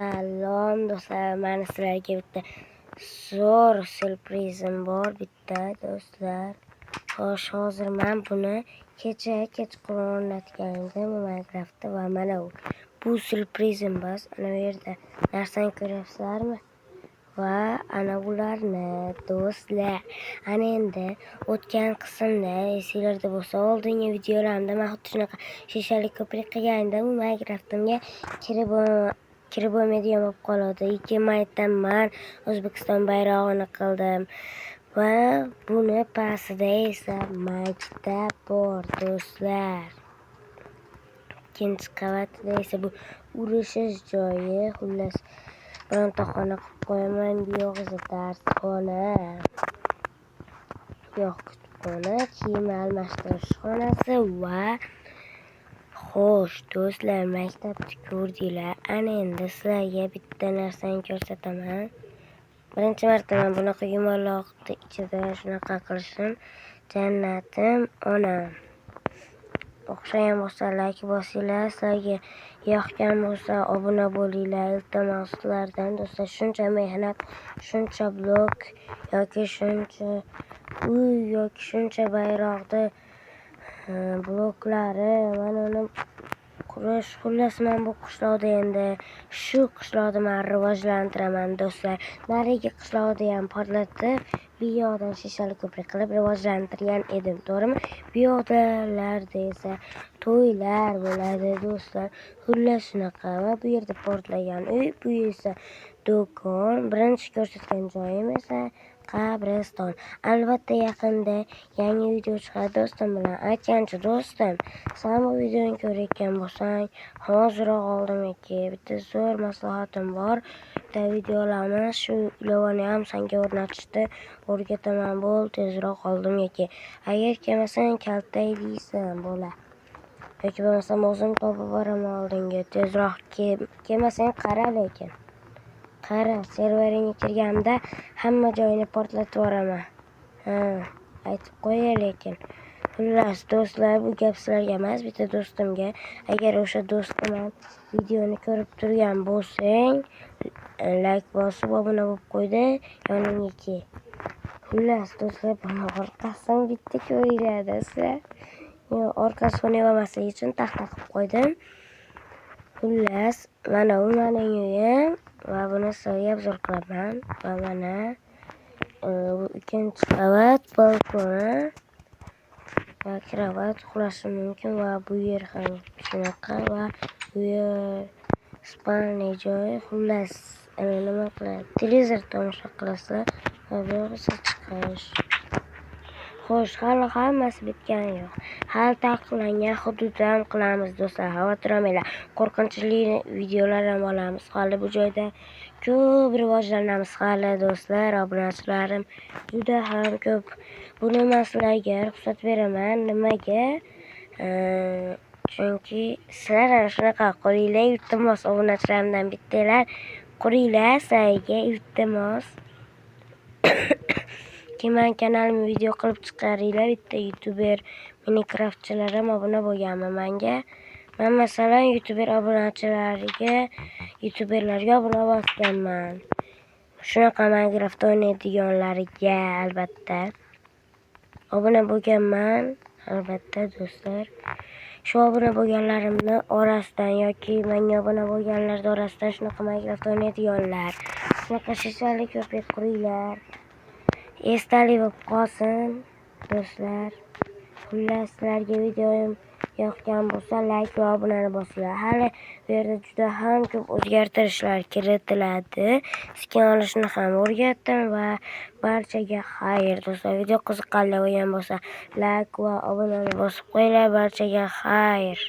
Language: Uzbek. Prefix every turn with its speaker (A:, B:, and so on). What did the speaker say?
A: Salom do'stlar, mana sizlarga bitta zo'r syurprizim bor do'stlar. Xo'sh, hozir men buni kechqurun o'rnatgan edim Minecraftda va mana bu syurprizim bas. Ana bu yerda narsani ko'ryapsizlarmi? Va ana bularni do'stlar. Ana endi o'tgan qismda esinglarda bo'lsa, oldingi videolarimda men xuddi shunaqa shishali ko'prik qilgan edim. Minecraftimga kirib bo'lmaydigan bo'lib qoladi. 2 maydan men O'zbekiston bayrog'ini qildim va buni pastida esa maktab bor do'stlar. Ikkinchi qavatida esa bu urishish joyi, xullas bironta xona qilib qo'yaman. Bu yoq esa darsxona, yo'q kutubxona, kiyim almashtirish xonasi va xo'sh do'stlar, maktabni ko'rdinglar. Ana endi sizlarga bitta narsani ko'rsataman. Birinchi marta men bunaqa yumaloqni ichida shunaqa qilishim jannatim onam. O'xshagan bo'lsa like bosinglar, sizlarga yoqgan bo'lsa obuna bo'linglar. Iltimos sizlardan do'stlar, shuncha mehnat, shuncha blok yoki shuncha uy yoki shuncha bayroqni bloklari, mana uni qurish, xullas men bu qishloqda endi shu qishloqni men rivojlantiraman do'stlar. Narigi qishloqda ham portlatib, bu yoqdan shishali ko'prik qilib rivojlantirgan edim, to'g'rimi? Bu yoqdalarda esa to'ylar bo'ladi do'stlar. Xullas shunaqa va bu yerda portlagan uy, bu esa do'kon, birinchi ko'rsatgan joyim esa qabriston. Albatta yaqinda yangi video chiqadi do'stim bilan. Aytgancha do'stim, sen bu videoni ko'rayotgan bo'lsang, hoziroq oldimga bitta zo'r maslahatim bor. Bitta videolarimiz shu ilovani ham senga o'rnatishni o'rgataman, bo'l tezroq oldimga. Agar kelmasang kaltaysan bo'la. Yoki bo'lmasam o'zim topib boraman oldinga. Tezroq kelmasang qara lekin. Qara, serveringga kirganimda hamma joyini portlatib boraman. Aytib qo'yay lekin. Xullas do'stlar, bu gap sizlarga emas, bitta do'stimga. Agar o'sha do'stim videoni ko'rib turgan bo'lsang, like bosib obuna bo'lib qo'ydi, yonimga kel. Xullas do'stlar, buni orqasidan bitta ko'ringlar do'stlar. Orqasi xunuk bo'lmasligi uchun taxta qilib qo'ydim. Xullas, mana bu mening uyim va buni sizlarga obzor qilaman. Va mana bu ikkinchi qavat, balkoni va kravat uxlashim mumkin va bu yer ham shunaqa va bu yer spalniy joy. Xullas, nima qiladi? Televizor tomosha qilasizlar va bu esa chiqish. Xo'sh, hali hammasi bitgani yo'q. Hali taqiqlangan hududda ham qilamiz do'stlar. Xavotir olmanglar. Qo'rqinchli videolar ham olamiz. Hali bu joyda ko'p rivojlanamiz hali do'stlar. Obunachilarim juda ham ko'p. Buni men sizlarga ruxsat beraman. Nimaga? Chunki sizlar ham shunaqa qilinglar. Iltimos, obunachilarimdan bittalar quringlar, sizlarga iltimos. Men kanalimga video qilib chiqaringlar. Bitta youtuber Minecraftchilar ham obuna bo'lganmi menga? Men masalan youtuberlarga obuna bosganman. Shunaqa Minecraft o'ynaydiganlarga albatta obuna bo'lganman, albatta do'stlar. Shu obuna bo'lganlarimni orasidan yoki menga obuna bo'lganlar orasidan shunaqa Minecraft o'ynaydiganlar, shunaqa shishali ko'prik quringlar. Esdalik bo'lib qolsin do'stlar. Xullas, sizlarga videoim yoqgan bo'lsa like va obunani bosinglar. Hali bu yerda juda ham ko'p o'zgartirishlar kiritiladi. Skin olishni ham o'rgatdim va barchaga xayr do'stlar. Video qiziqarli bo'lgan bo'lsa like va obunani bosib qo'yinglar. Barchaga xayr.